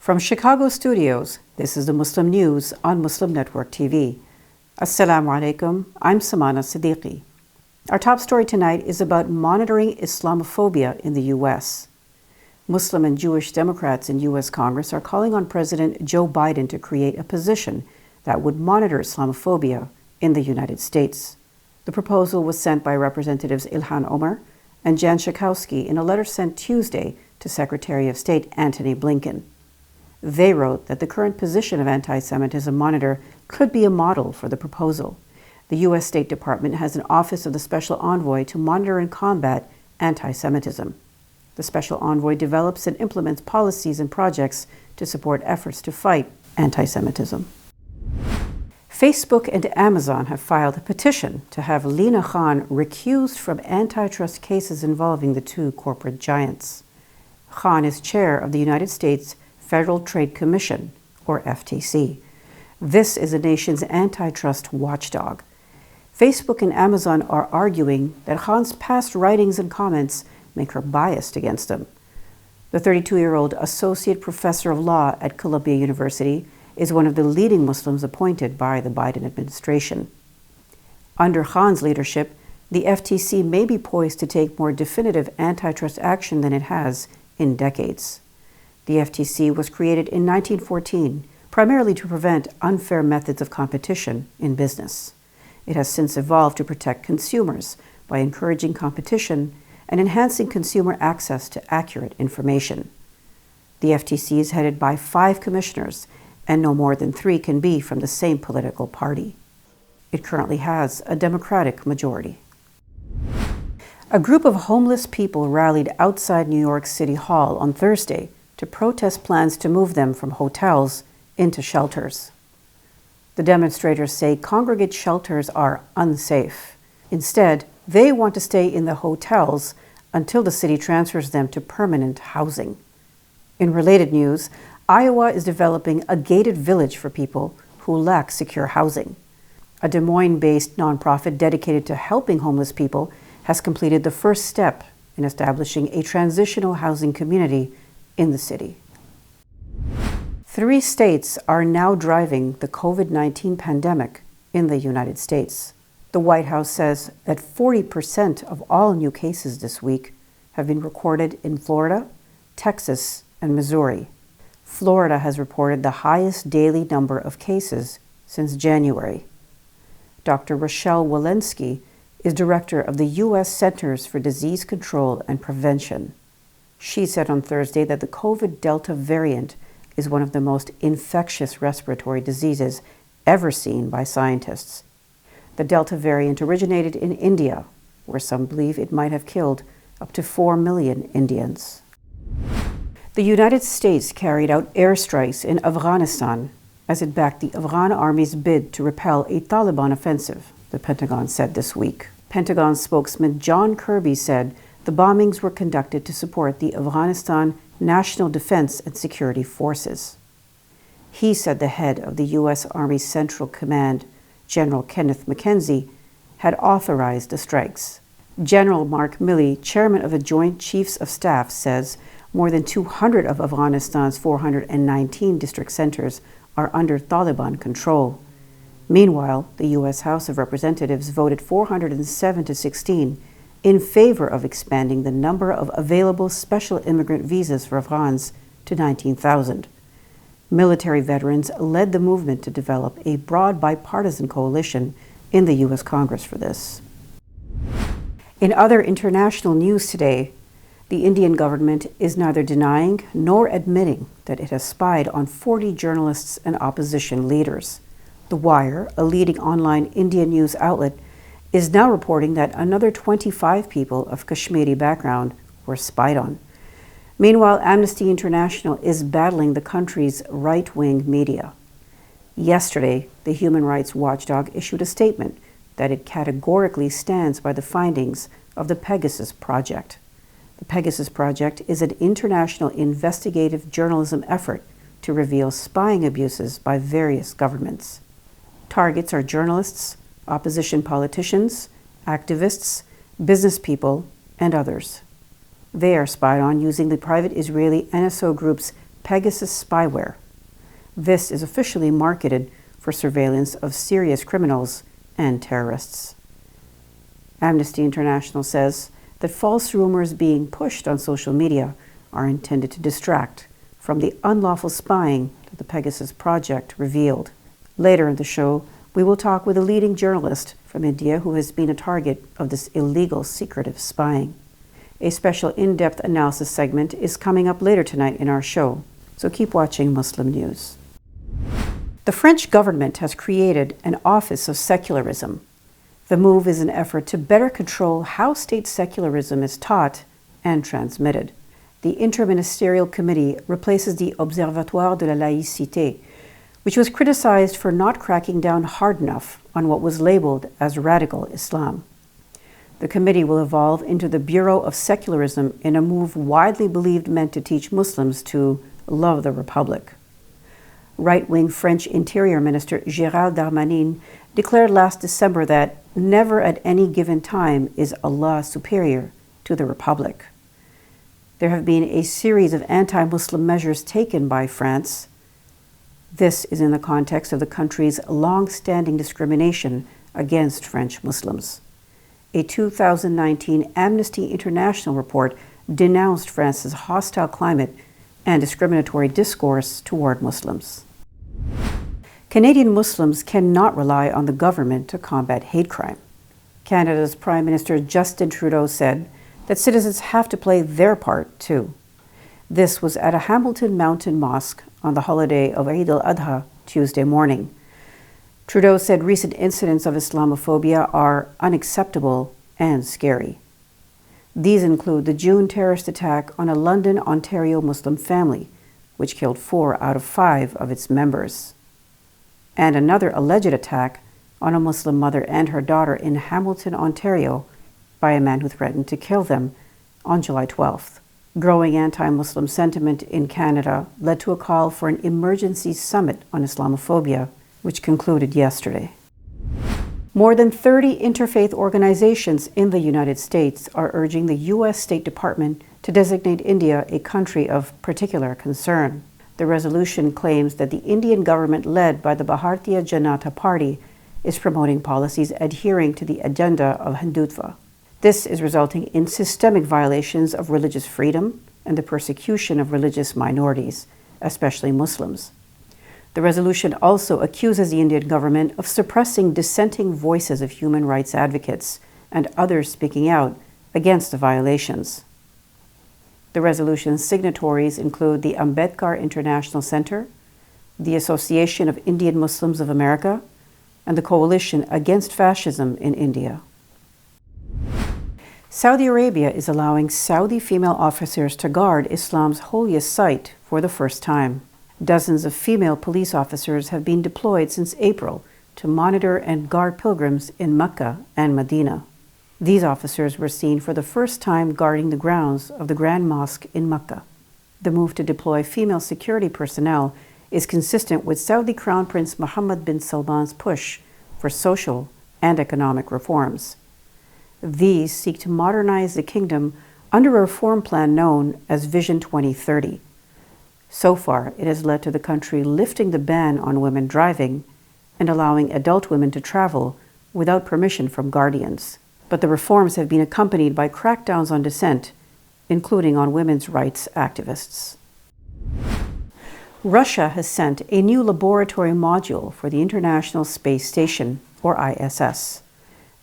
From Chicago studios, this is the Muslim News on Muslim Network TV. Assalamu alaikum, I'm Samana Siddiqui. Our top story tonight is about monitoring Islamophobia in the U.S. Muslim and Jewish Democrats in U.S. Congress are calling on President Joe Biden to create a position that would monitor Islamophobia in the United States. The proposal was sent by Representatives Ilhan Omar and Jan Schakowsky in a letter sent Tuesday to Secretary of State Antony Blinken. They wrote that the current position of anti-Semitism monitor could be a model for the proposal. The U.S. State Department has an Office of the Special Envoy to monitor and combat anti-Semitism. The Special Envoy develops and implements policies and projects to support efforts to fight anti-Semitism. Facebook and Amazon have filed a petition to have Lina Khan recused from antitrust cases involving the two corporate giants. Khan is chair of the United States Federal Trade Commission, or FTC. This is the nation's antitrust watchdog. Facebook and Amazon are arguing that Khan's past writings and comments make her biased against them. The 32-year-old associate professor of law at Columbia University is one of the leading Muslims appointed by the Biden administration. Under Khan's leadership, the FTC may be poised to take more definitive antitrust action than it has in decades. The FTC was created in 1914, primarily to prevent unfair methods of competition in business. It has since evolved to protect consumers by encouraging competition and enhancing consumer access to accurate information. The FTC is headed by 5 commissioners, and no more than 3 can be from the same political party. It currently has a Democratic majority. A group of homeless people rallied outside New York City Hall on Thursday to protest plans to move them from hotels into shelters. The demonstrators say congregate shelters are unsafe. Instead, they want to stay in the hotels until the city transfers them to permanent housing. In related news, Iowa is developing a gated village for people who lack secure housing. A Des Moines-based nonprofit dedicated to helping homeless people has completed the first step in establishing a transitional housing community in the city. 3 states are now driving the COVID-19 pandemic in the United States. The White House says that 40% of all new cases this week have been recorded in Florida, Texas, and Missouri. Florida has reported the highest daily number of cases since January. Dr. Rochelle Walensky is director of the U.S. Centers for Disease Control and Prevention. She said on Thursday that the COVID Delta variant is one of the most infectious respiratory diseases ever seen by scientists. The Delta variant originated in India, where some believe it might have killed up to 4 million Indians. The United States carried out airstrikes in Afghanistan as it backed the Afghan army's bid to repel a Taliban offensive, the Pentagon said this week. Pentagon spokesman John Kirby said the bombings were conducted to support the Afghanistan National Defense and Security Forces. He said the head of the U.S. Army Central Command, General Kenneth McKenzie, had authorized the strikes. General Mark Milley, chairman of the Joint Chiefs of Staff, says more than 200 of Afghanistan's 419 district centers are under Taliban control. Meanwhile, the U.S. House of Representatives voted 407 to 16 in favor of expanding the number of available special immigrant visas for Afghans to 19,000. Military veterans led the movement to develop a broad bipartisan coalition in the U.S. Congress for this. In other international news today, the Indian government is neither denying nor admitting that it has spied on 40 journalists and opposition leaders. The Wire, a leading online Indian news outlet, is now reporting that another 25 people of Kashmiri background were spied on. Meanwhile, Amnesty International is battling the country's right-wing media. Yesterday, the human rights watchdog issued a statement that it categorically stands by the findings of the Pegasus Project. The Pegasus Project is an international investigative journalism effort to reveal spying abuses by various governments. Targets are journalists, opposition politicians, activists, business people, and others. They are spied on using the private Israeli NSO group's Pegasus spyware. This is officially marketed for surveillance of serious criminals and terrorists. Amnesty International says that false rumors being pushed on social media are intended to distract from the unlawful spying that the Pegasus project revealed. Later in the show, we will talk with a leading journalist from India who has been a target of this illegal secretive spying. A special in-depth analysis segment is coming up later tonight in our show, so keep watching Muslim News. The French government has created an Office of Secularism. The move is an effort to better control how state secularism is taught and transmitted. The Interministerial Committee replaces the Observatoire de la Laïcité, which was criticized for not cracking down hard enough on what was labeled as radical Islam. The committee will evolve into the Bureau of Secularism in a move widely believed meant to teach Muslims to love the Republic. Right-wing French Interior Minister Gérald Darmanin declared last December that never at any given time is Allah superior to the Republic. There have been a series of anti-Muslim measures taken by France. This is in the context of the country's long-standing discrimination against French Muslims. A 2019 Amnesty International report denounced France's hostile climate and discriminatory discourse toward Muslims. Canadian Muslims cannot rely on the government to combat hate crime. Canada's Prime Minister Justin Trudeau said that citizens have to play their part too. This was at a Hamilton Mountain Mosque on the holiday of Eid al-Adha Tuesday morning. Trudeau said recent incidents of Islamophobia are unacceptable and scary. These include the June terrorist attack on a London, Ontario Muslim family, which killed 4 out of 5 of its members, and another alleged attack on a Muslim mother and her daughter in Hamilton, Ontario, by a man who threatened to kill them on July 12th. Growing anti-Muslim sentiment in Canada led to a call for an emergency summit on Islamophobia, which concluded yesterday. More than 30 interfaith organizations in the United States are urging the U.S. State Department to designate India a country of particular concern. The resolution claims that the Indian government led by the Bharatiya Janata Party is promoting policies adhering to the agenda of Hindutva. This is resulting in systemic violations of religious freedom and the persecution of religious minorities, especially Muslims. The resolution also accuses the Indian government of suppressing dissenting voices of human rights advocates and others speaking out against the violations. The resolution's signatories include the Ambedkar International Center, the Association of Indian Muslims of America, and the Coalition Against Fascism in India. Saudi Arabia is allowing Saudi female officers to guard Islam's holiest site for the first time. Dozens of female police officers have been deployed since April to monitor and guard pilgrims in Mecca and Medina. These officers were seen for the first time guarding the grounds of the Grand Mosque in Mecca. The move to deploy female security personnel is consistent with Saudi Crown Prince Mohammed bin Salman's push for social and economic reforms. These seek to modernize the kingdom under a reform plan known as Vision 2030. So far, it has led to the country lifting the ban on women driving and allowing adult women to travel without permission from guardians. But the reforms have been accompanied by crackdowns on dissent, including on women's rights activists. Russia has sent a new laboratory module for the International Space Station, or ISS.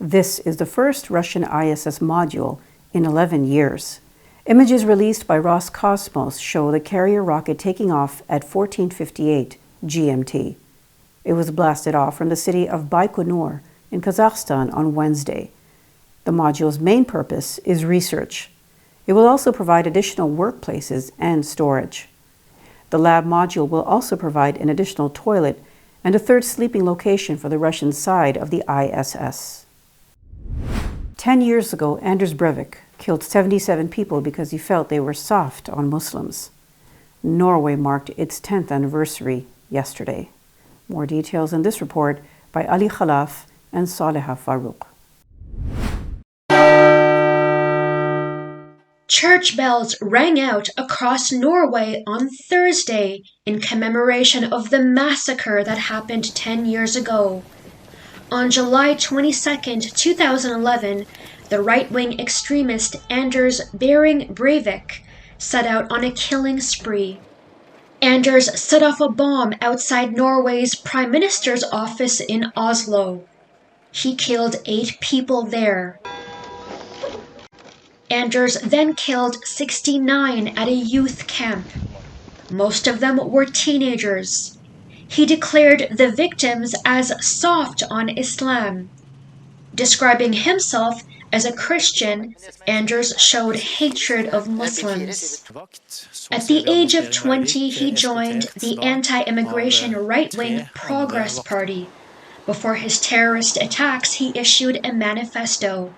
This is the first Russian ISS module in 11 years. Images released by Roscosmos show the carrier rocket taking off at 14:58 GMT. It was blasted off from the city of Baikonur in Kazakhstan on Wednesday. The module's main purpose is research. It will also provide additional workplaces and storage. The lab module will also provide an additional toilet and a third sleeping location for the Russian side of the ISS. 10 years ago, Anders Breivik killed 77 people because he felt they were soft on Muslims. Norway marked its 10th anniversary yesterday. More details in this report by Ali Khalaf and Saleha Farouk. Church bells rang out across Norway on Thursday in commemoration of the massacre that happened 10 years ago. On July 22, 2011, the right-wing extremist Anders Behring Breivik set out on a killing spree. Anders set off a bomb outside Norway's Prime Minister's office in Oslo. He killed 8 people there. Anders then killed 69 at a youth camp. Most of them were teenagers. He declared the victims as soft on Islam. Describing himself as a Christian, Anders showed hatred of Muslims. At the age of 20, he joined the anti-immigration right-wing Progress Party. Before his terrorist attacks, he issued a manifesto.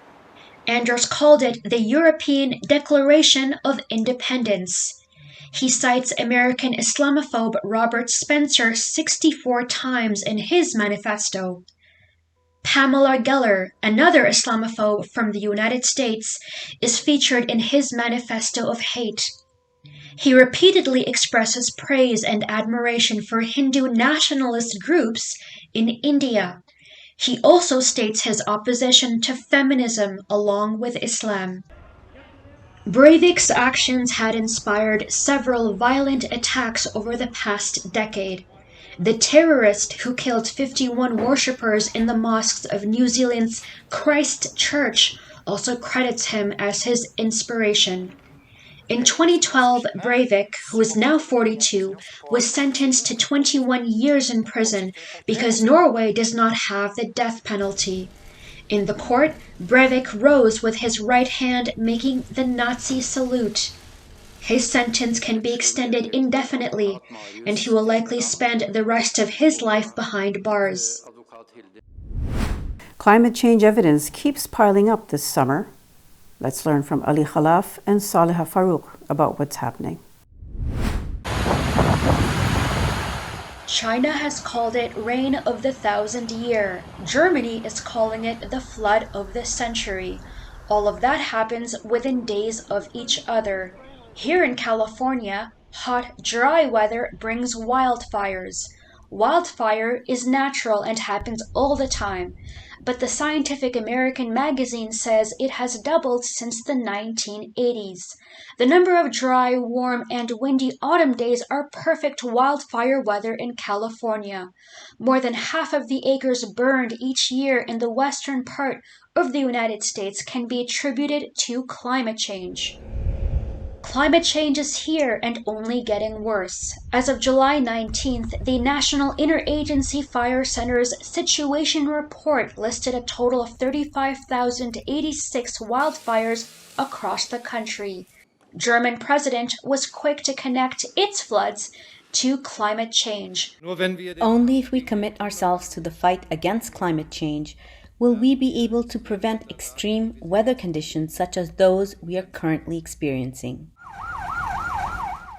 Anders called it the European Declaration of Independence. He cites American Islamophobe Robert Spencer 64 times in his manifesto. Pamela Geller, another Islamophobe from the United States, is featured in his manifesto of hate. He repeatedly expresses praise and admiration for Hindu nationalist groups in India. He also states his opposition to feminism along with Islam. Breivik's actions had inspired several violent attacks over the past decade. The terrorist who killed 51 worshippers in the mosques of New Zealand's Christ Church also credits him as his inspiration. In 2012, Breivik, who is now 42, was sentenced to 21 years in prison because Norway does not have the death penalty. In the court, Breivik rose with his right hand making the Nazi salute. His sentence can be extended indefinitely, and he will likely spend the rest of his life behind bars. Climate change evidence keeps piling up this summer. Let's learn from Ali Khalaf and Saleha Farouk about what's happening. China has called it rain of the 1,000 year. Germany is calling it the flood of the century. All of that happens within days of each other. Here in California, hot, dry weather brings wildfires. Wildfire is natural and happens all the time, but the Scientific American magazine says it has doubled since the 1980s. The number of dry, warm, and windy autumn days are perfect wildfire weather in California. More than half of the acres burned each year in the western part of the United States can be attributed to climate change. Climate change is here and only getting worse. As of July 19th, the National Interagency Fire Center's Situation Report listed a total of 35,086 wildfires across the country. German president was quick to connect its floods to climate change. Only if we commit ourselves to the fight against climate change will we be able to prevent extreme weather conditions such as those we are currently experiencing.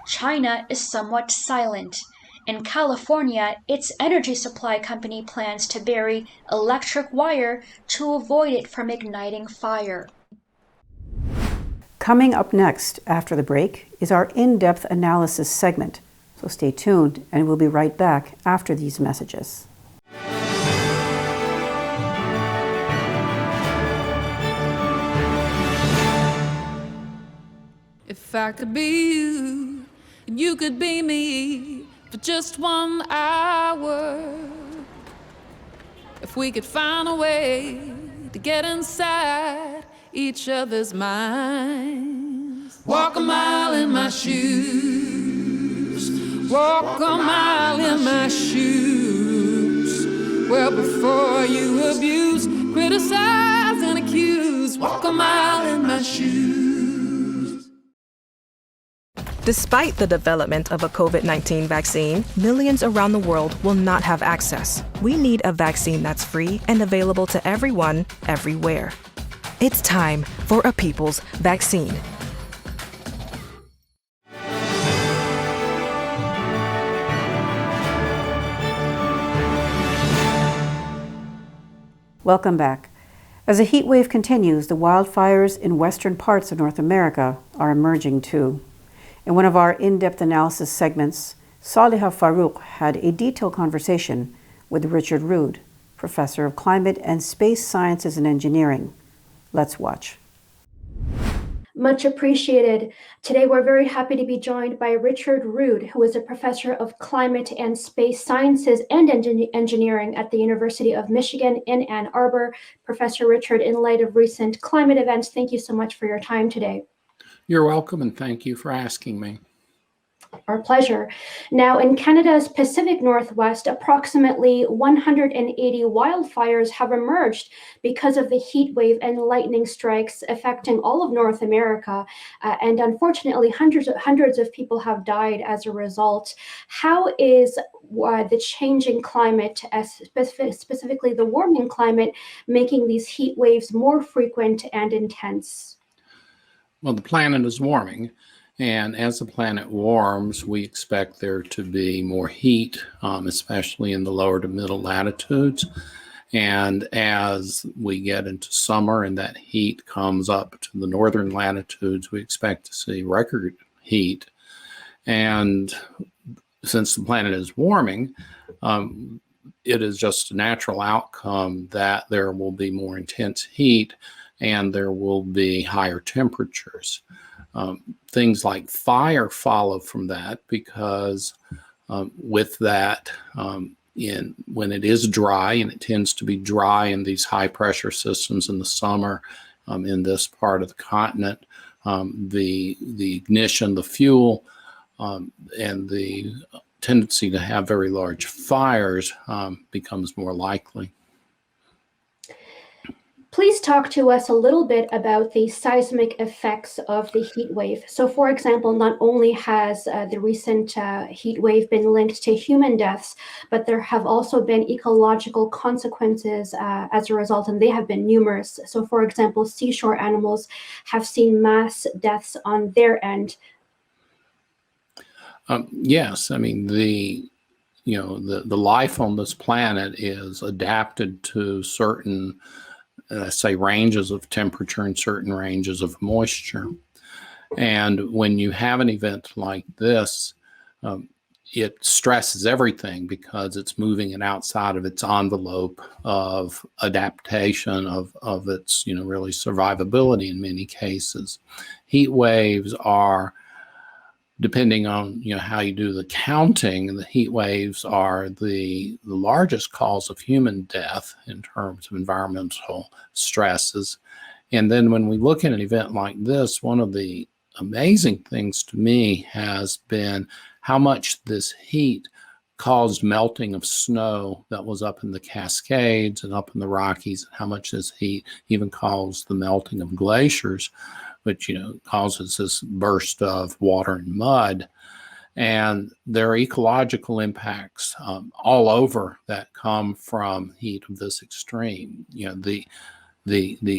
China is somewhat silent. In California, its energy supply company plans to bury electric wire to avoid it from igniting fire. Coming up next after the break is our in-depth analysis segment. So stay tuned and we'll be right back after these messages. If I could be you, and you could be me for just 1 hour. If we could find a way to get inside each other's minds. Walk a mile in my shoes. Walk a mile in my shoes. Well, before you abuse, criticize and accuse. Walk a mile in my shoes. Despite the development of a COVID-19 vaccine, millions around the world will not have access. We need a vaccine that's free and available to everyone, everywhere. It's time for a people's vaccine. Welcome back. As the heat wave continues, the wildfires in western parts of North America are emerging too. In one of our in-depth analysis segments, Saliha Farouk had a detailed conversation with Richard Rood, professor of climate and space sciences and engineering. Let's watch. Much appreciated. Today, we're very happy to be joined by Richard Rood, who is a professor of climate and space sciences and engineering at the University of Michigan in Ann Arbor. Professor Richard, in light of recent climate events, thank you so much for your time today. You're welcome, and thank you for asking me. Our pleasure. Now, in Canada's Pacific Northwest, approximately 180 wildfires have emerged because of the heat wave and lightning strikes affecting all of North America. And unfortunately, hundreds of people have died as a result. How is the changing climate, specifically the warming climate, making these heat waves more frequent and intense? Well, the planet is warming. And as the planet warms, we expect there to be more heat, especially in the lower to middle latitudes. And as we get into summer and that heat comes up to the northern latitudes, we expect to see record heat. And since the planet is warming, it is just a natural outcome that there will be more intense heat and there will be higher temperatures. Things like fire follow from that because with that, when it is dry, and it tends to be dry in these high pressure systems in the summer in this part of the continent, the ignition, the fuel, and the tendency to have very large fires becomes more likely. Please talk to us a little bit about the seismic effects of the heat wave. So, for example, not only has the recent heat wave been linked to human deaths, but there have also been ecological consequences as a result, and they have been numerous. So, for example, seashore animals have seen mass deaths on their end. Yes, I mean, the life on this planet is adapted to certain say ranges of temperature and certain ranges of moisture. And when you have an event like this, it stresses everything because it's moving it outside of its envelope of adaptation, of its, really survivability in many cases. Heat waves are, depending on how you do the counting, the heat waves are the largest cause of human death in terms of environmental stresses. And then when we look at an event like this, one of the amazing things to me has been how much this heat caused melting of snow that was up in the Cascades and up in the Rockies, and how much this heat even caused the melting of glaciers, which causes this burst of water and mud. And there are ecological impacts all over that come from heat of this extreme. The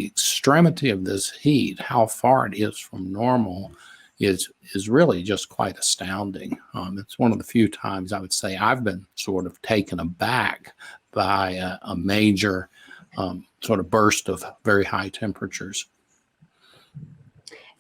extremity of this heat, how far it is from normal, is really just quite astounding. It's one of the few times I would say I've been sort of taken aback by a major sort of burst of very high temperatures.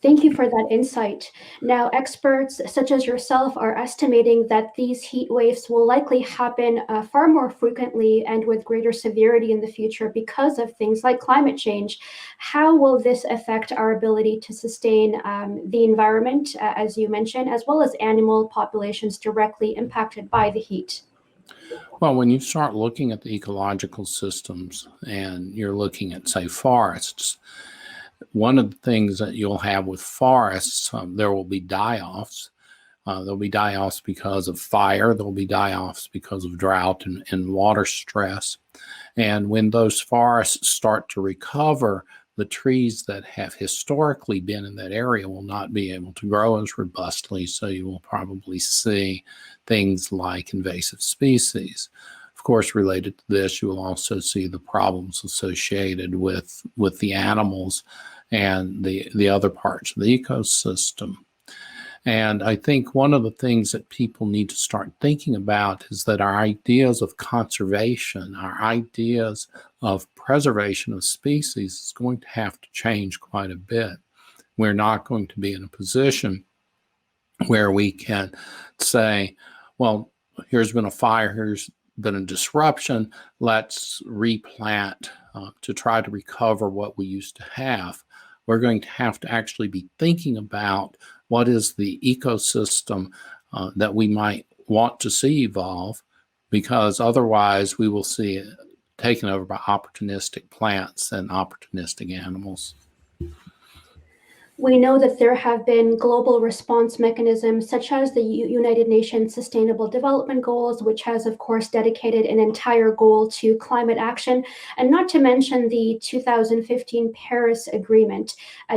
Thank you for that insight. Now, experts such as yourself are estimating that these heat waves will likely happen far more frequently and with greater severity in the future because of things like climate change. How will this affect our ability to sustain the environment, as you mentioned, as well as animal populations directly impacted by the heat? Well, when you start looking at the ecological systems and you're looking at, say, forests, one of the things that you'll have with forests, there will be die-offs. There'll be die-offs because of fire. There'll be die-offs because of drought and water stress. And when those forests start to recover, the trees that have historically been in that area will not be able to grow as robustly. So you will probably see things like invasive species. Of course, related to this, you will also see the problems associated with the animals and the other parts of the ecosystem. And I think one of the things that people need to start thinking about is that our ideas of conservation, our ideas of preservation of species is going to have to change quite a bit. We're not going to be in a position where we can say, well, here's been a fire, here's been a disruption, let's replant to try to recover what we used to have. We're going to have to actually be thinking about what is the ecosystem that we might want to see evolve, because otherwise we will see it taken over by opportunistic plants and opportunistic animals. We know that there have been global response mechanisms such as the United Nations Sustainable Development Goals, which has, of course, dedicated an entire goal to climate action, and not to mention the 2015 Paris Agreement.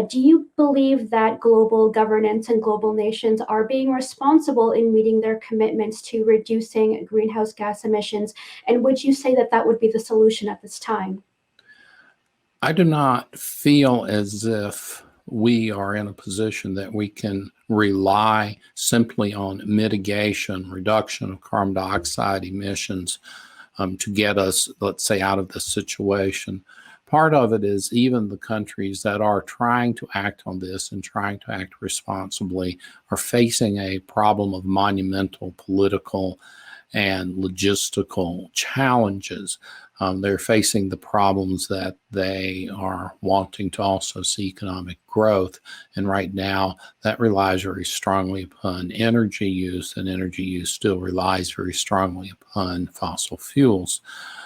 Do you believe that global governance and global nations are being responsible in meeting their commitments to reducing greenhouse gas emissions? And would you say that that would be the solution at this time? I do not feel as if we are in a position that we can rely simply on mitigation, reduction of carbon dioxide emissions to get us, let's say, out of this situation. Part of it is even the countries that are trying to act on this and trying to act responsibly are facing a problem of monumental political and logistical challenges. They're facing the problems that they are wanting to also see economic growth. And right now, that relies very strongly upon energy use, and energy use still relies very strongly upon fossil fuels.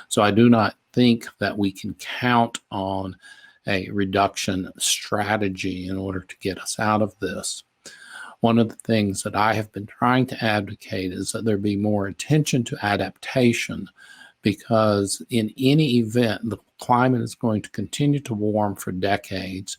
So I do not think that we can count on a reduction strategy in order to get us out of this. One of the things that I have been trying to advocate is that there be more attention to adaptation, because in any event, the climate is going to continue to warm for decades.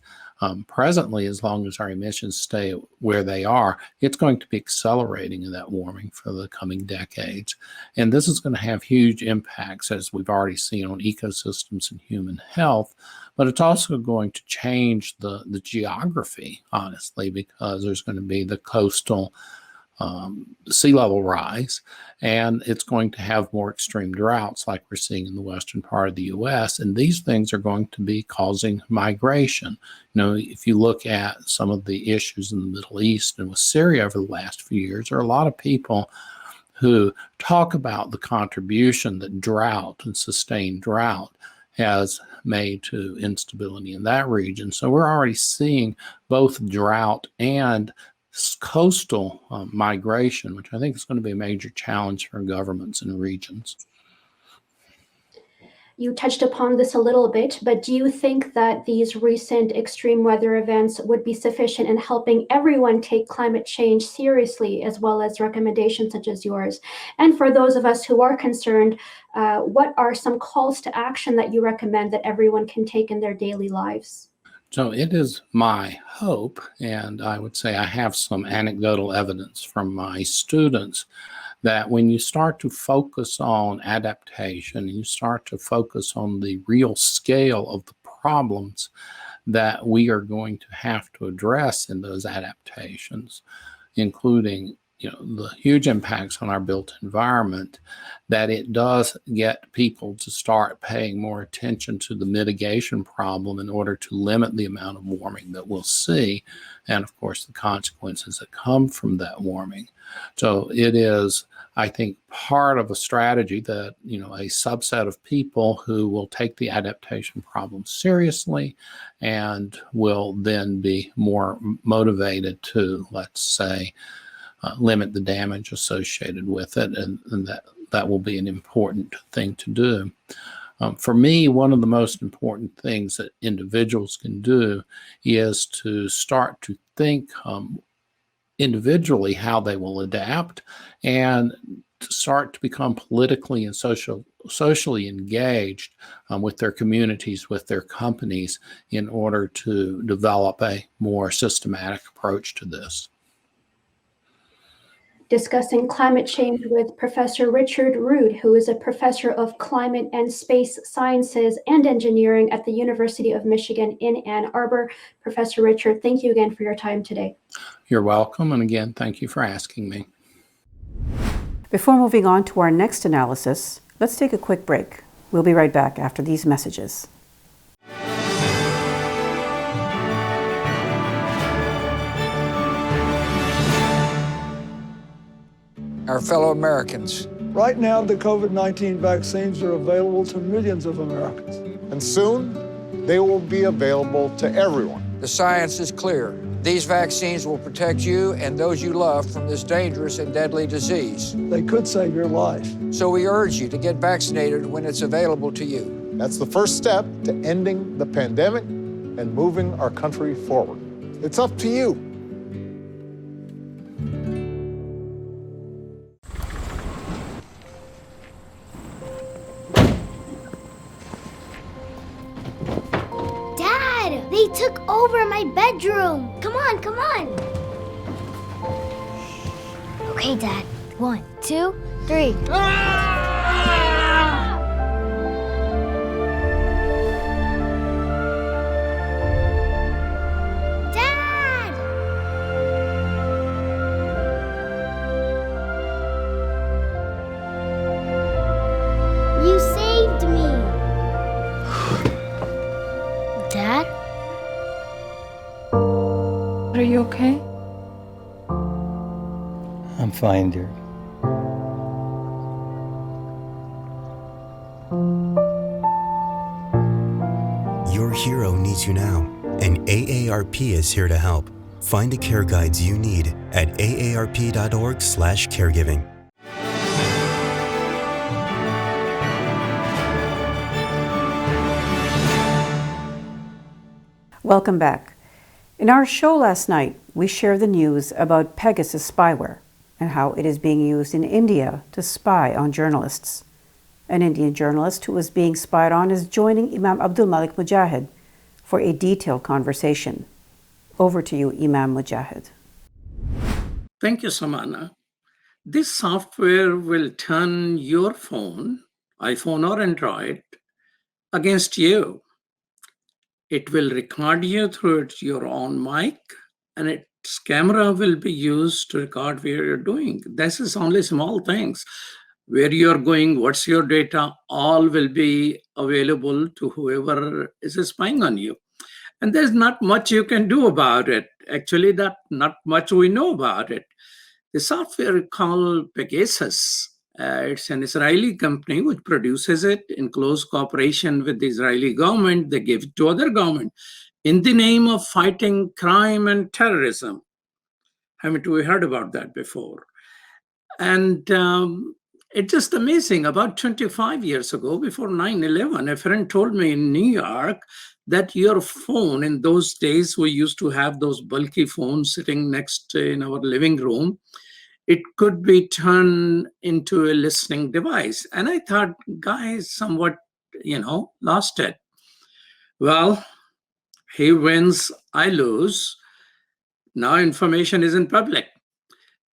Presently, as long as our emissions stay where they are, it's going to be accelerating in that warming for the coming decades. And this is going to have huge impacts, as we've already seen, on ecosystems and human health. But it's also going to change the geography, honestly, because there's going to be the coastal sea level rise, and it's going to have more extreme droughts like we're seeing in the western part of the U.S., and these things are going to be causing migration. You know, if you look at some of the issues in the Middle East and with Syria over the last few years, there are a lot of people who talk about the contribution that drought and sustained drought has made to instability in that region. So we're already seeing both drought and coastal migration, which I think is going to be a major challenge for governments and regions. You touched upon this a little bit, but do you think that these recent extreme weather events would be sufficient in helping everyone take climate change seriously, as well as recommendations such as yours? And for those of us who are concerned, what are some calls to action that you recommend that everyone can take in their daily lives? So it is my hope, and I would say I have some anecdotal evidence from my students, that when you start to focus on adaptation, you start to focus on the real scale of the problems that we are going to have to address in those adaptations, including the huge impacts on our built environment, that it does get people to start paying more attention to the mitigation problem in order to limit the amount of warming that we'll see, and of course the consequences that come from that warming. So it is, I think, part of a strategy that, a subset of people who will take the adaptation problem seriously and will then be more motivated to, let's say, limit the damage associated with it, and that will be an important thing to do. For me, one of the most important things that individuals can do is to start to think individually how they will adapt, and to start to become politically and socially engaged with their communities, with their companies, in order to develop a more systematic approach to this. discussing climate change with Professor Richard Rood, who is a professor of climate and space sciences and engineering at the University of Michigan in Ann Arbor. Professor Richard, thank you again for your time today. You're welcome. And again, thank you for asking me. Before moving on to our next analysis, let's take a quick break. We'll be right back after these messages. Our fellow Americans. Right now, the COVID-19 vaccines are available to millions of Americans. And soon, they will be available to everyone. The science is clear. These vaccines will protect you and those you love from this dangerous and deadly disease. They could save your life. So we urge you to get vaccinated when it's available to you. That's the first step to ending the pandemic and moving our country forward. It's up to you. They took over my bedroom. Come on, come on. Okay, Dad. 1, 2, 3. Dad! You saved me. Dad? Are you okay? I'm fine, dear. Your hero needs you now, and AARP is here to help. Find the care guides you need at aarp.org/caregiving. Welcome back. In our show last night, we shared the news about Pegasus spyware and how it is being used in India to spy on journalists. An Indian journalist who was being spied on is joining Imam Abdul Malik Mujahid for a detailed conversation. Over to you, Imam Mujahid. Thank you, Samana. This software will turn your phone, iPhone or Android, against you. It will record you through your own mic, and its camera will be used to record what you're doing. This is only small things. Where you're going, what's your data, all will be available to whoever is spying on you. And there's not much you can do about it. Actually, not much we know about it. The software called Pegasus, it's an Israeli company which produces it in close cooperation with the Israeli government. They give it to other government in the name of fighting crime and terrorism. Haven't we heard about that before? And it's just amazing. About 25 years ago, before 9/11, a friend told me in New York that your phone, in those days, we used to have those bulky phones sitting next in our living room. It could be turned into a listening device. And I thought, guys, somewhat, lost it. Well, he wins, I lose. Now information is in public.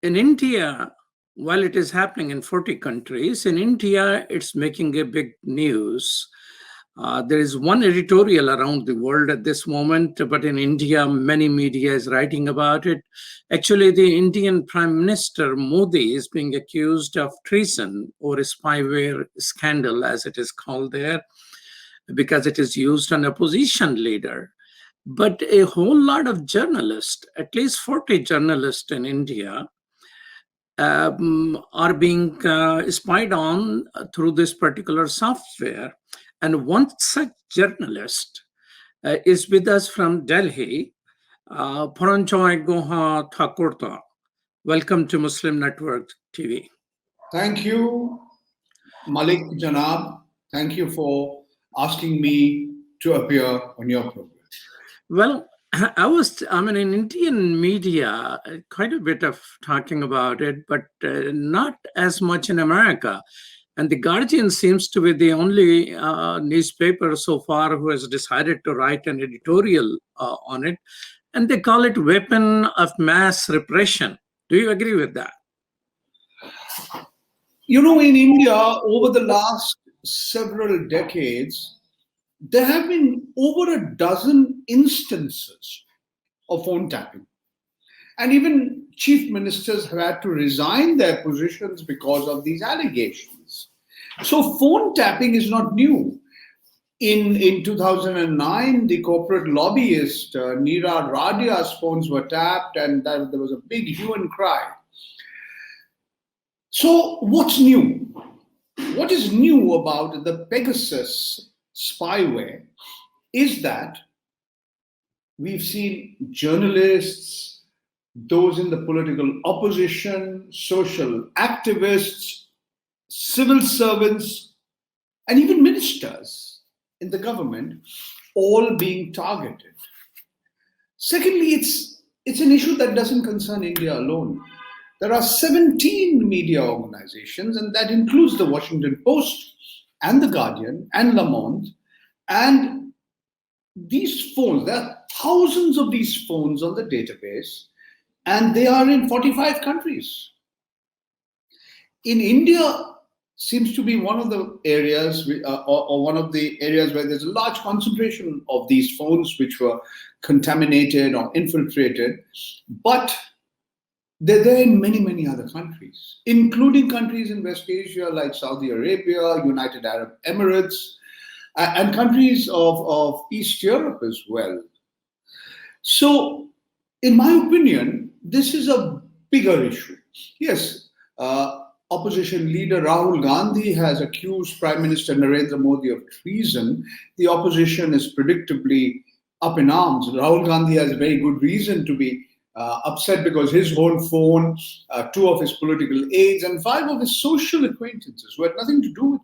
In India, while it is happening in 40 countries, in India, it's making a big news. There is one editorial around the world at this moment, but in India, many media is writing about it. Actually, the Indian Prime Minister Modi is being accused of treason or a spyware scandal, as it is called there, because it is used on opposition leader. But a whole lot of journalists, at least 40 journalists in India, are being spied on through this particular software. And one such journalist is with us from Delhi, Paranjoy Goha Thakurta. Welcome to Muslim Network TV. Thank you, Malik Janab. Thank you for asking me to appear on your program. Well, in Indian media, quite a bit of talking about it, but not as much in America. And the Guardian seems to be the only newspaper so far who has decided to write an editorial on it. And they call it weapon of mass repression. Do you agree with that? You know, in India, over the last several decades, there have been over a dozen instances of phone tapping. And even chief ministers have had to resign their positions because of these allegations. So phone tapping is not new. In 2009, the corporate lobbyist Neera Radia's phones were tapped, and there was a big hue and cry. So what's new? What is new about the Pegasus spyware is that we've seen journalists, those in the political opposition, social activists, civil servants, and even ministers in the government all being targeted. Secondly, it's an issue that doesn't concern India alone. There are 17 media organizations, and that includes the Washington Post and the Guardian and Le Monde. And these phones, there are thousands of these phones on the database, and they are in 45 countries. In India, seems to be one of the areas, or one of the areas where there's a large concentration of these phones which were contaminated or infiltrated. But they're there in many, many other countries, including countries in West Asia like Saudi Arabia, United Arab Emirates, and countries of East Europe as well. So, in my opinion, this is a bigger issue. Yes, opposition leader Rahul Gandhi has accused Prime Minister Narendra Modi of treason. The opposition is predictably up in arms. Rahul Gandhi has a very good reason to be upset because his own phone, 2 of his political aides, and 5 of his social acquaintances who had nothing to do with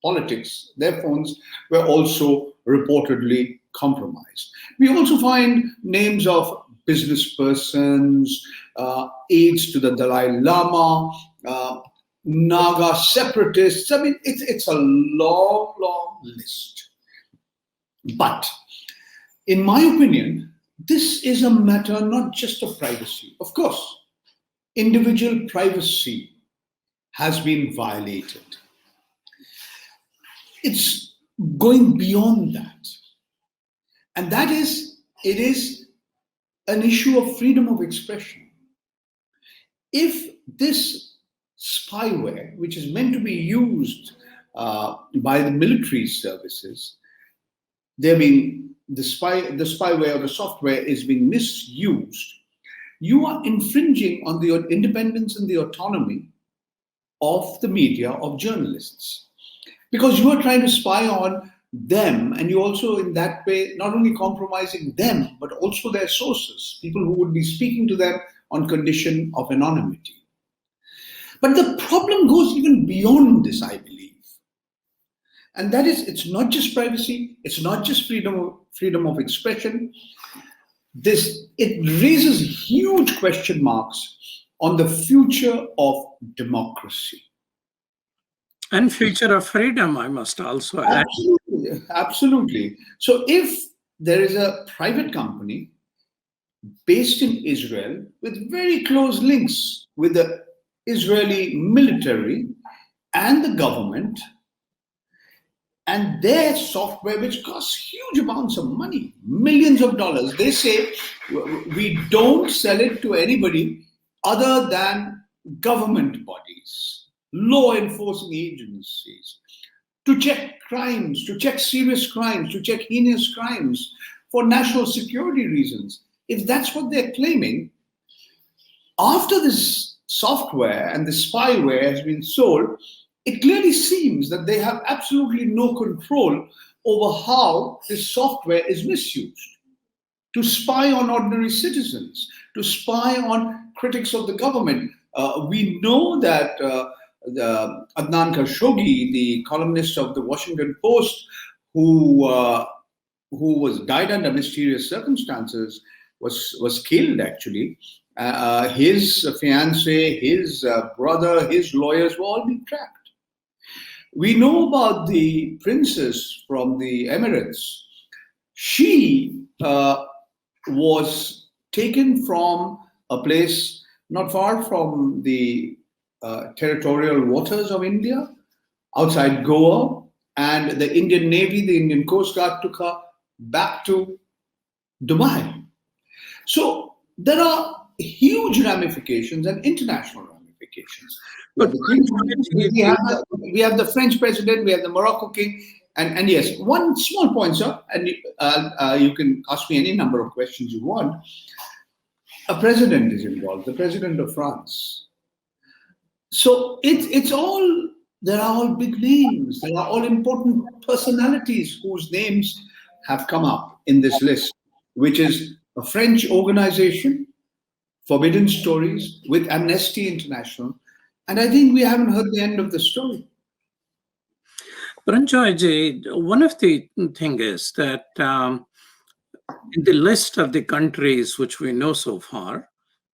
politics, their phones were also reportedly compromised. We also find names of business persons, aides to the Dalai Lama, Naga separatists. I mean, it's a long, long list. But in my opinion, this is a matter not just of privacy. Of course, individual privacy has been violated. It's going beyond that. And that is, it is an issue of freedom of expression. If this spyware, which is meant to be used by the military services, the spyware or the software is being misused, you are infringing on the independence and the autonomy of the media, of journalists. Because you are trying to spy on them, and you also in that way not only compromising them, but also their sources, people who would be speaking to them on condition of anonymity. But the problem goes even beyond this, I believe. And that is, it's not just privacy, it's not just freedom of expression. It raises huge question marks on the future of democracy. And future of freedom, I must also add. Absolutely, absolutely. So if there is a private company based in Israel with very close links with the Israeli military and the government, and their software, which costs huge amounts of money, millions of dollars, they say we don't sell it to anybody other than government bodies, law enforcing agencies, to check crimes, to check serious crimes, to check heinous crimes for national security reasons. If that's what they're claiming, after this software and the spyware has been sold, it clearly seems that they have absolutely no control over how this software is misused to spy on ordinary citizens, to spy on critics of the government. We know that Adnan Khashoggi, the columnist of the Washington Post, who was died under mysterious circumstances, was killed actually. His fiancé, his brother, his lawyers were all being tracked. We know about the princess from the Emirates. She was taken from a place not far from the territorial waters of India, outside Goa, and the Indian Navy, the Indian Coast Guard took her back to Dubai. So there are huge ramifications and international ramifications. But We have the French president, we have the Morocco king, and yes, one small point, sir, and you can ask me any number of questions you want. A president is involved, the president of France. So it's all, there are all big names, there are all important personalities whose names have come up in this list, which is a French organization, Forbidden Stories, with Amnesty International. And I think we haven't heard the end of the story. Paranjoy, one of the things is that in the list of the countries which we know so far,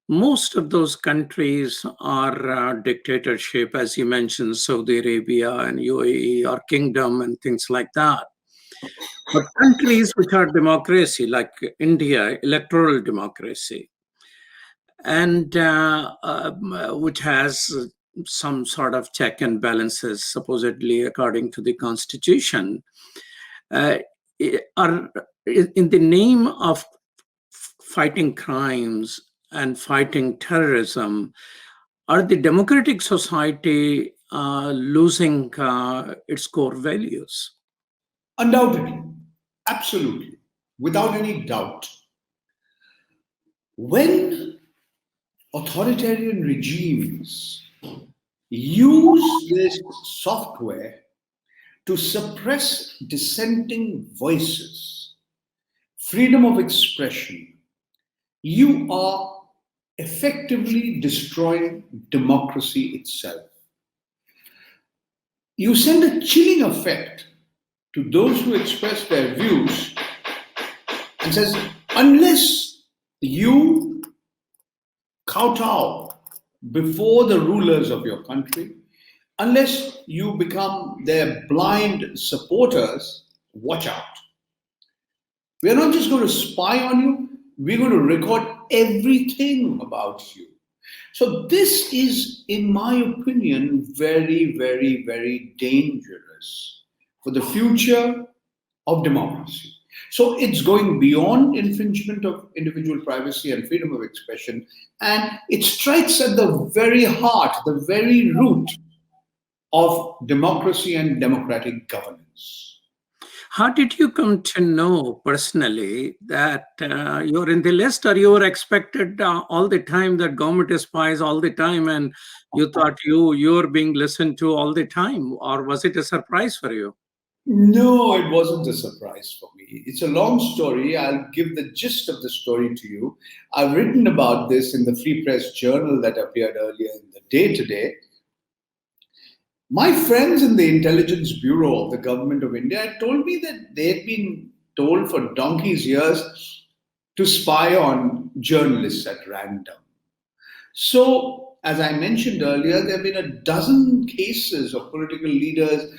most of those countries are dictatorship, as you mentioned, Saudi Arabia and UAE or kingdom and things like that. But countries which are democracy, like India, electoral democracy, and which has some sort of check and balances, supposedly according to the constitution, are in the name of fighting crimes and fighting terrorism, are the democratic society losing its core values? Undoubtedly, absolutely, without any doubt. When authoritarian regimes use this software to suppress dissenting voices, freedom of expression, you are effectively destroying democracy itself. You send a chilling effect to those who express their views and says, unless you kowtow before the rulers of your country, unless you become their blind supporters, watch out. We are not just going to spy on you, we're going to record everything about you. So this is, in my opinion, very, very, very dangerous for the future of democracy. So it's going beyond infringement of individual privacy and freedom of expression, and it strikes at the very heart, the very root of democracy and democratic governance. How did you come to know personally that you're in the list, or you were expected all the time that government is spies all the time and you thought you're being listened to all the time, or was it a surprise for you? No, it wasn't a surprise for me. It's a long story. I'll give the gist of the story to you. I've written about this in the Free Press Journal that appeared earlier in the day today. My friends in the Intelligence Bureau of the Government of India had told me that they had been told for donkey's years to spy on journalists at random. So, as I mentioned earlier, there have been a dozen cases of political leaders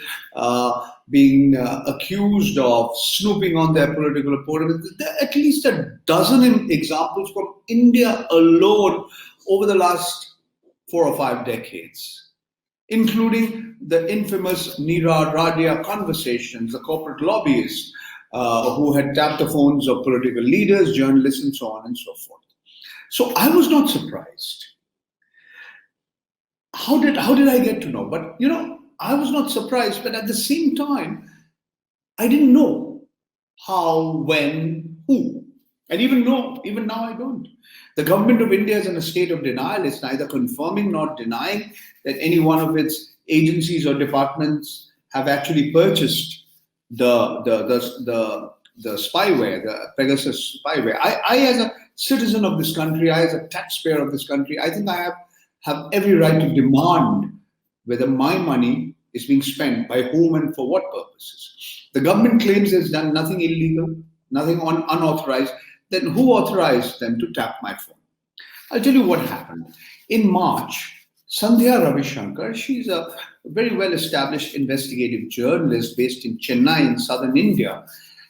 being accused of snooping on their political opponents. There are at least a dozen examples from India alone over the last 4 or 5 decades, including the infamous Neera Radia conversations, the corporate lobbyists who had tapped the phones of political leaders, journalists, and so on and so forth. So I was not surprised. How did I get to know? But, I was not surprised, but at the same time, I didn't know how, when, who. And even now I don't. The government of India is in a state of denial. It's neither confirming nor denying that any one of its agencies or departments have actually purchased the spyware, the Pegasus spyware. I as a citizen of this country, I as a taxpayer of this country, I think I have every right to demand whether my money is being spent by whom and for what purposes. The government claims it's done nothing illegal, nothing unauthorized. Then who authorized them to tap my phone? I'll tell you what happened. In March, Sandhya Ravishankar, she's a very well-established investigative journalist based in Chennai in southern India.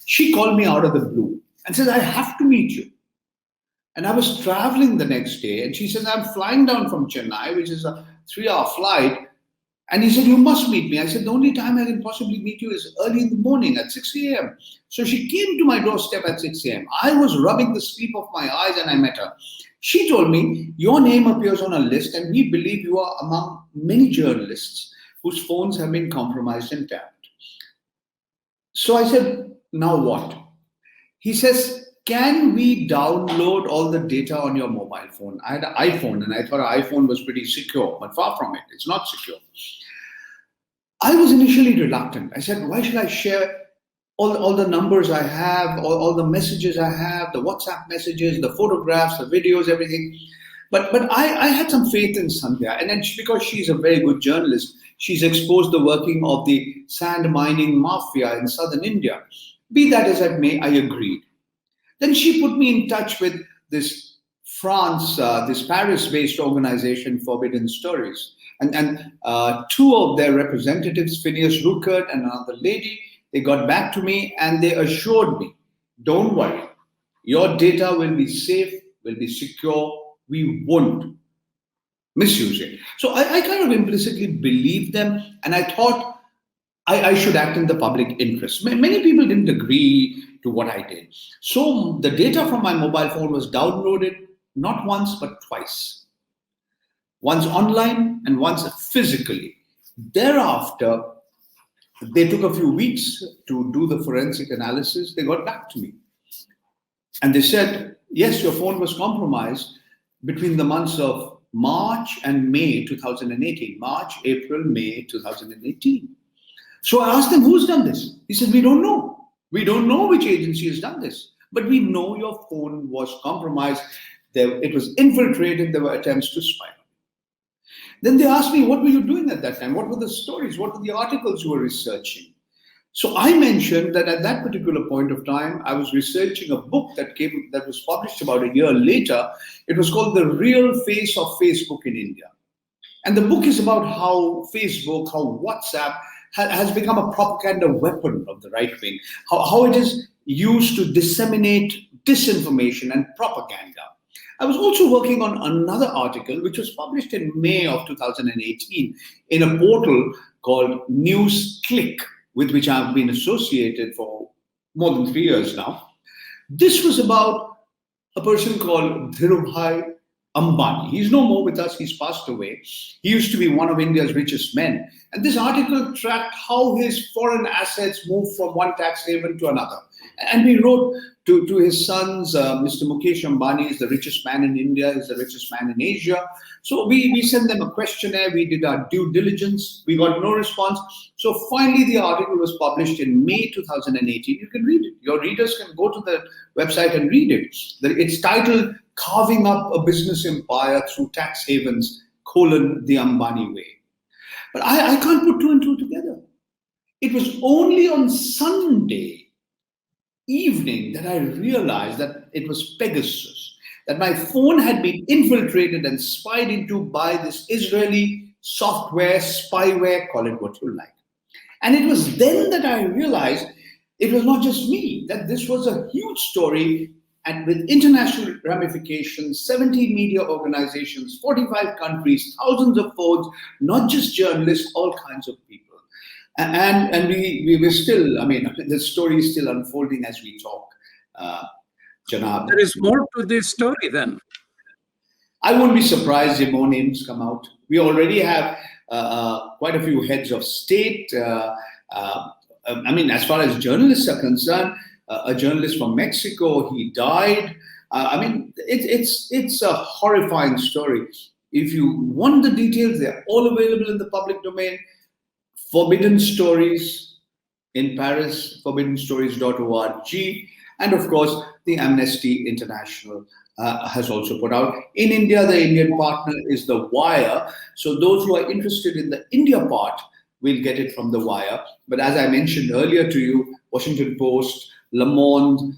She called me out of the blue and said, I have to meet you. And I was traveling the next day, and she says, I'm flying down from Chennai, which is 3-hour flight. And he said, you must meet me. I said, the only time I can possibly meet you is early in the morning at 6 a.m. So she came to my doorstep at 6 a.m. I was rubbing the sleep of my eyes and I met her. She told me, your name appears on a list and we believe you are among many journalists whose phones have been compromised and tapped. So I said, now what? He says, can we download all the data on your mobile phone? I had an iPhone and I thought an iPhone was pretty secure, but far from it. It's not secure. I was initially reluctant. I said, why should I share all the numbers I have, all the messages I have, the WhatsApp messages, the photographs, the videos, everything. But I had some faith in Sandhya. And then because she's a very good journalist, she's exposed the working of the sand mining mafia in southern India. Be that as it may, I agreed. Then she put me in touch with this this Paris-based organization, Forbidden Stories. And two of their representatives, Phineas Ruckert and another lady, they got back to me and they assured me, don't worry, your data will be safe, will be secure, we won't misuse it. So I kind of implicitly believed them and I thought I should act in the public interest. Many people didn't agree to what I did. So the data from my mobile phone was downloaded not once, but twice. Once online and once physically. Thereafter, they took a few weeks to do the forensic analysis. They got back to me. And they said, yes, your phone was compromised between the months of March and May 2018. March, April, May 2018. So I asked them, who's done this? He said, we don't know. We don't know which agency has done this. But we know your phone was compromised. It was infiltrated. There were attempts to spy. Then they asked me, what were you doing at that time? What were the stories? What were the articles you were researching? So I mentioned that at that particular point of time, I was researching a book that was published about a year later. It was called The Real Face of Facebook in India. And the book is about how Facebook, how WhatsApp has become a propaganda weapon of the right wing, how it is used to disseminate disinformation and propaganda. I was also working on another article which was published in May of 2018 in a portal called NewsClick, with which I've been associated for more than 3 years now. This was about a person called Dhirubhai Ambani. He's no more with us, he's passed away. He used to be one of India's richest men. And this article tracked how his foreign assets moved from one tax haven to another. And we wrote to his sons, Mr. Mukesh Ambani is the richest man in India, he's the richest man in Asia. So we sent them a questionnaire, we did our due diligence, we got no response. So finally the article was published in May 2018. You can read it. Your readers can go to the website and read it. It's titled, Carving Up a Business Empire Through Tax Havens, the Ambani Way. But I can't put two and two together. It was only on Sunday evening that I realized that it was Pegasus, that my phone had been infiltrated and spied into by this Israeli software, spyware, call it what you like. And it was then that I realized it was not just me, that this was a huge story and with international ramifications, 70 media organizations, 45 countries, thousands of phones, not just journalists, all kinds of people. And we were still, I mean, the story is still unfolding as we talk, Janab. There is more to this story then. I won't be surprised if more names come out. We already have quite a few heads of state. I mean, as far as journalists are concerned, a journalist from Mexico, he died. I mean, it's a horrifying story. If you want the details, they're all available in the public domain. Forbidden Stories in Paris, forbiddenstories.org. And of course, the Amnesty International has also put out. In India, the Indian partner is The Wire. So those who are interested in the India part will get it from The Wire. But as I mentioned earlier to you, Washington Post, Le Monde,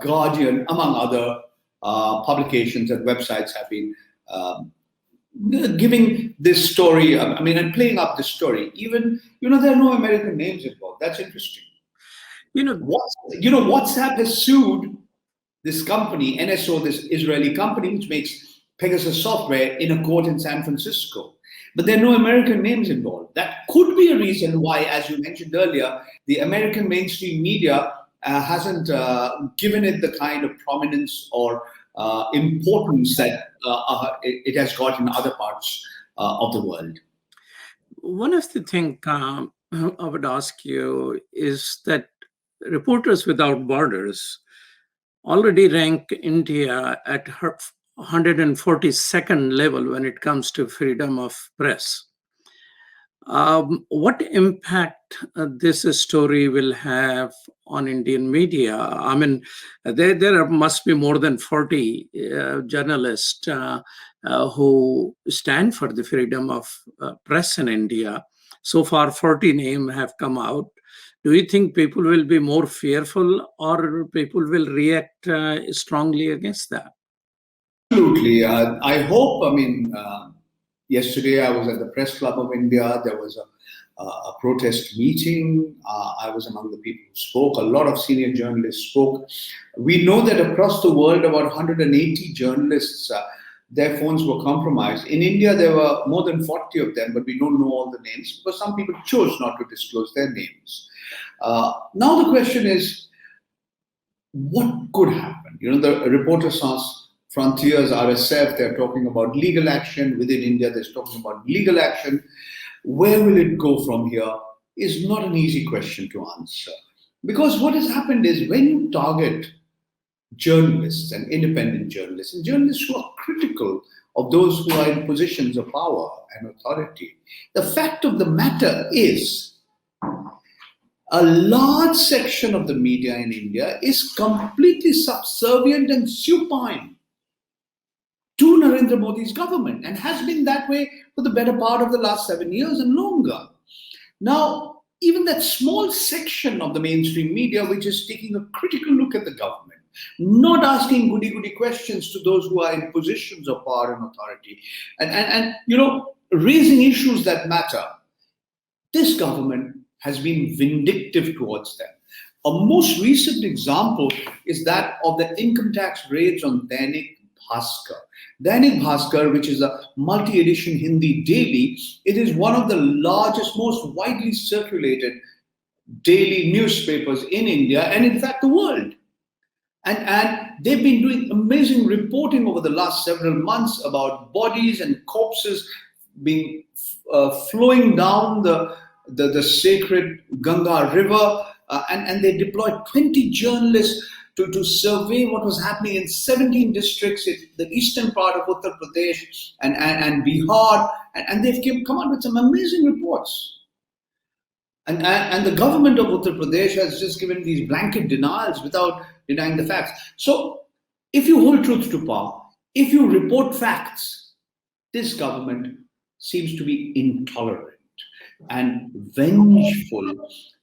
Guardian, among other publications and websites have been giving this story, I mean, and playing up this story. Even, there are no American names involved. That's interesting. WhatsApp has sued this company, NSO, this Israeli company, which makes Pegasus software, in a court in San Francisco. but there are no American names involved. That could be a reason why, as you mentioned earlier, the American mainstream media hasn't given it the kind of prominence or importance that it has got in other parts of the world. One of the things I would ask you is that Reporters Without Borders already rank India at her 142nd level when it comes to freedom of press. What impact this story will have on Indian media? I mean, there must be more than 40 journalists who stand for the freedom of press in India. So far, 40 names have come out. Do you think people will be more fearful, or people will react strongly against that? Absolutely. I hope, yesterday I was at the Press Club of India. There was a protest meeting. I was among the people who spoke. A lot of senior journalists spoke. We know that across the world, about 180 journalists, their phones were compromised. In India, there were more than 40 of them, but we don't know all the names because some people chose not to disclose their names. Now the question is, what could happen? The Reporters Sans Frontiers, RSF, they're talking about legal action. Within India, they're talking about legal action. Where will it go from here is not an easy question to answer. Because what has happened is when you target journalists and independent journalists, and journalists who are critical of those who are in positions of power and authority, the fact of the matter is a large section of the media in India is completely subservient and supine to Narendra Modi's government, and has been that way for the better part of the last 7 years and longer. Now, even that small section of the mainstream media, which is taking a critical look at the government, not asking goody-goody questions to those who are in positions of power and authority, and raising issues that matter, this government has been vindictive towards them. A most recent example is that of the income tax raids on Dainik Bhaskar. Dainik Bhaskar, which is a multi-edition Hindi daily, it is one of the largest, most widely circulated daily newspapers in India and in fact the world. And they've been doing amazing reporting over the last several months about bodies and corpses being flowing down the sacred Ganga river, and they deployed 20 journalists to survey what was happening in 17 districts in the eastern part of Uttar Pradesh and Bihar, and they've come out with some amazing reports. And the government of Uttar Pradesh has just given these blanket denials without denying the facts. So if you hold truth to power, if you report facts, this government seems to be intolerant and vengeful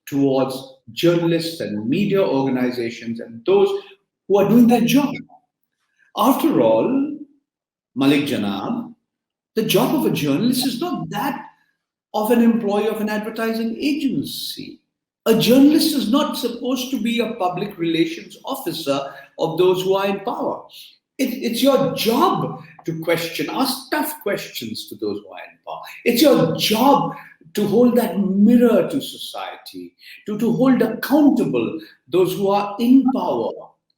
towards journalists and media organizations and those who are doing their job. After all, Malik Janab, the job of a journalist is not that of an employee of an advertising agency. A journalist is not supposed to be a public relations officer of those who are in power. It's your job to question, ask tough questions to those who are in power. It's your job to hold that mirror to society, to hold accountable those who are in power,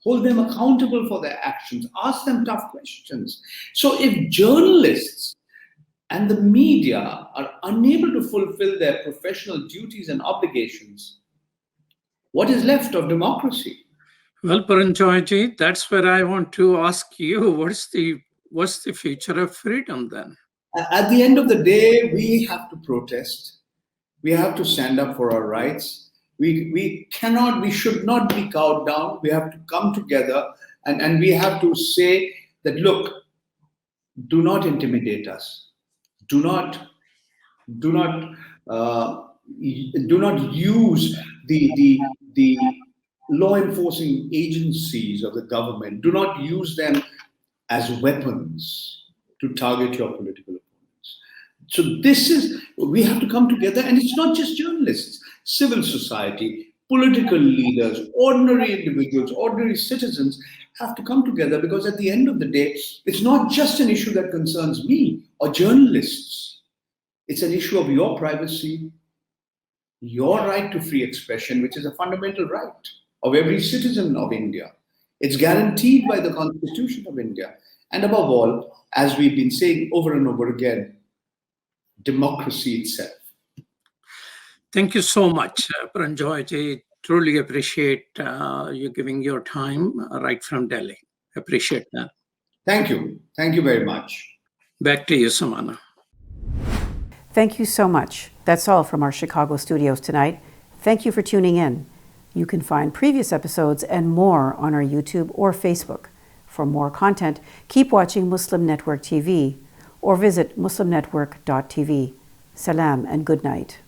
hold them accountable for their actions, ask them tough questions. So if journalists and the media are unable to fulfill their professional duties and obligations, what is left of democracy? Well, Paranjoyji, that's where I want to ask you, what's the future of freedom then? At the end of the day, we have to protest. We have to stand up for our rights. We should not be cowed down. We have to come together and we have to say that, look, do not intimidate us. Do not use the law enforcing agencies of the government. Do not use them as weapons to target your political opponents. So we have to come together, and it's not just journalists, civil society, political leaders, ordinary individuals, ordinary citizens have to come together, because at the end of the day, it's not just an issue that concerns me or journalists. It's an issue of your privacy, your right to free expression, which is a fundamental right of every citizen of India. It's guaranteed by the Constitution of India. And above all, as we've been saying over and over again, democracy itself. Thank you so much, Pranjoy. Truly appreciate you giving your time right from Delhi. Appreciate that. Thank you. Thank you very much. Back to you, Samana. Thank you so much. That's all from our Chicago studios tonight. Thank you for tuning in. You can find previous episodes and more on our YouTube or Facebook. For more content, keep watching Muslim Network TV or visit muslimnetwork.tv. Salam and good night.